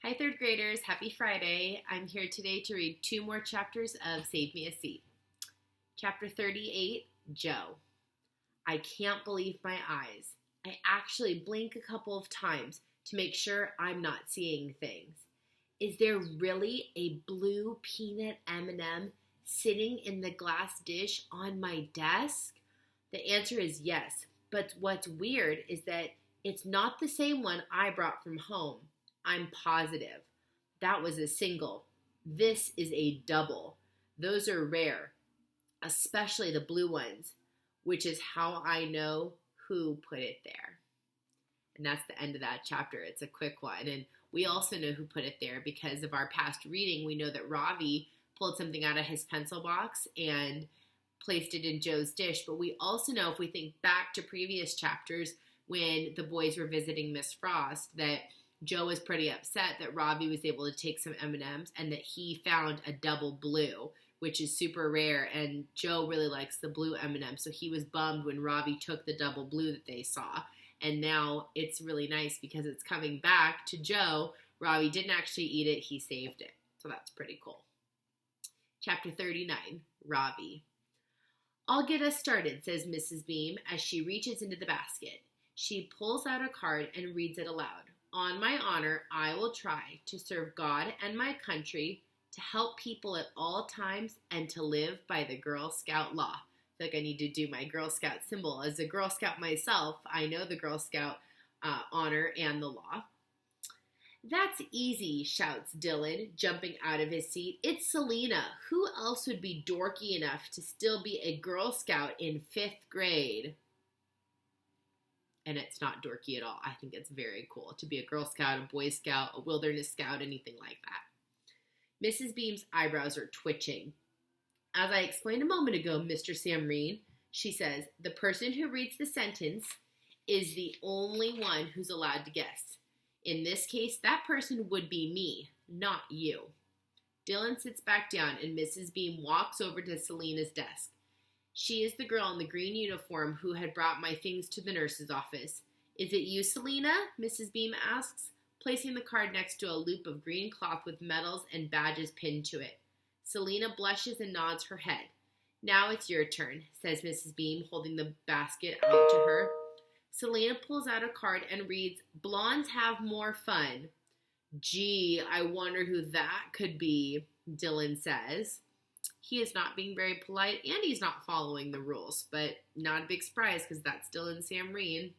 Hi, third graders. Happy Friday. I'm here today to read two more chapters of Save Me a Seat. Chapter 38, Joe. I can't believe my eyes. I actually blink a couple of times to make sure I'm not seeing things. Is there really a blue peanut M&M sitting in the glass dish on my desk? The answer is yes, but what's weird is that it's not the same one I brought from home. I'm positive. That was a single. This is a double. Those are rare, especially the blue ones, which is how I know who put it there. And that's the end of that chapter. It's a quick one. And we also know who put it there because of our past reading. We know that Ravi pulled something out of his pencil box and placed it in Joe's dish. But we also know, if we think back to previous chapters when the boys were visiting Miss Frost, that Joe was pretty upset that Ravi was able to take some M&Ms and that he found a double blue, which is super rare, and Joe really likes the blue M&M, so he was bummed when Ravi took the double blue that they saw. And now it's really nice because it's coming back to Joe. Ravi didn't actually eat it, he saved it. So that's pretty cool. Chapter 39, Ravi. I'll get us started, says Mrs. Beam as she reaches into the basket. She pulls out a card and reads it aloud. On my honor, I will try to serve God and my country, to help people at all times, and to live by the Girl Scout law. I feel like I need to do my Girl Scout symbol. As a Girl Scout myself, I know the Girl Scout honor and the law. That's easy, shouts Dylan, jumping out of his seat. It's Selena. Who else would be dorky enough to still be a Girl Scout in 5th grade? And it's not dorky at all. I think it's very cool to be a Girl Scout, a Boy Scout, a Wilderness Scout, anything like that. Mrs. Beam's eyebrows are twitching. As I explained a moment ago, Mr. Samreen, she says, the person who reads the sentence is the only one who's allowed to guess. In this case, that person would be me, not you. Dylan sits back down and Mrs. Beam walks over to Selena's desk. She is the girl in the green uniform who had brought my things to the nurse's office. Is it you, Selena? Mrs. Beam asks, placing the card next to a loop of green cloth with medals and badges pinned to it. Selena blushes and nods her head. Now it's your turn, says Mrs. Beam, holding the basket out to her. Selena pulls out a card and reads, Blondes have more fun. Gee, I wonder who that could be, Dylan says. He is not being very polite, and he's not following the rules, but not a big surprise because that's Dylan Samreen.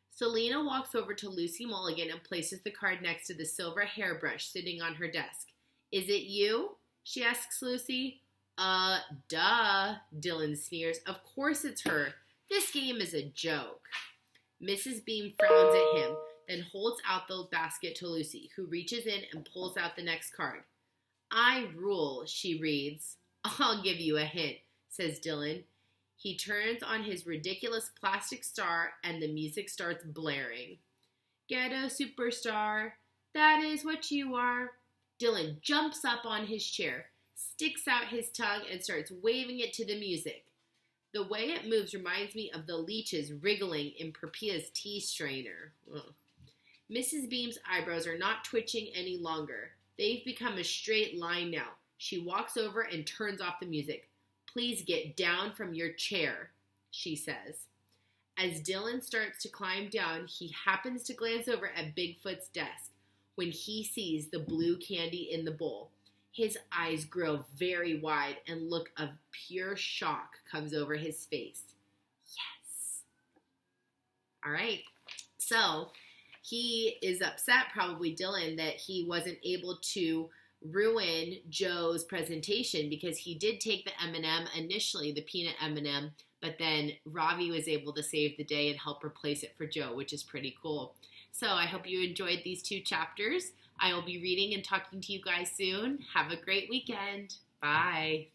Selena walks over to Lucy Mulligan and places the card next to the silver hairbrush sitting on her desk. Is it you? She asks Lucy. Duh, Dylan sneers. Of course it's her. This game is a joke. Mrs. Beam frowns at him, then holds out the basket to Lucy, who reaches in and pulls out the next card. I rule, she reads. I'll give you a hint, says Dylan. He turns on his ridiculous plastic star and the music starts blaring. Ghetto superstar, that is what you are. Dylan jumps up on his chair, sticks out his tongue, and starts waving it to the music. The way it moves reminds me of the leeches wriggling in Perpia's tea strainer. Ugh. Mrs. Beam's eyebrows are not twitching any longer. They've become a straight line now. She walks over and turns off the music. Please get down from your chair, she says. As Dylan starts to climb down, he happens to glance over at Bigfoot's desk when he sees the blue candy in the bowl. His eyes grow very wide and look of pure shock comes over his face. Yes. All right. So he is upset, probably Dylan, that he wasn't able to ruin Joe's presentation because he did take the M&M initially, the peanut M&M, but then Ravi was able to save the day and help replace it for Joe, which is pretty cool. So I hope you enjoyed these two chapters. I will be reading and talking to you guys soon. Have a great weekend. Bye.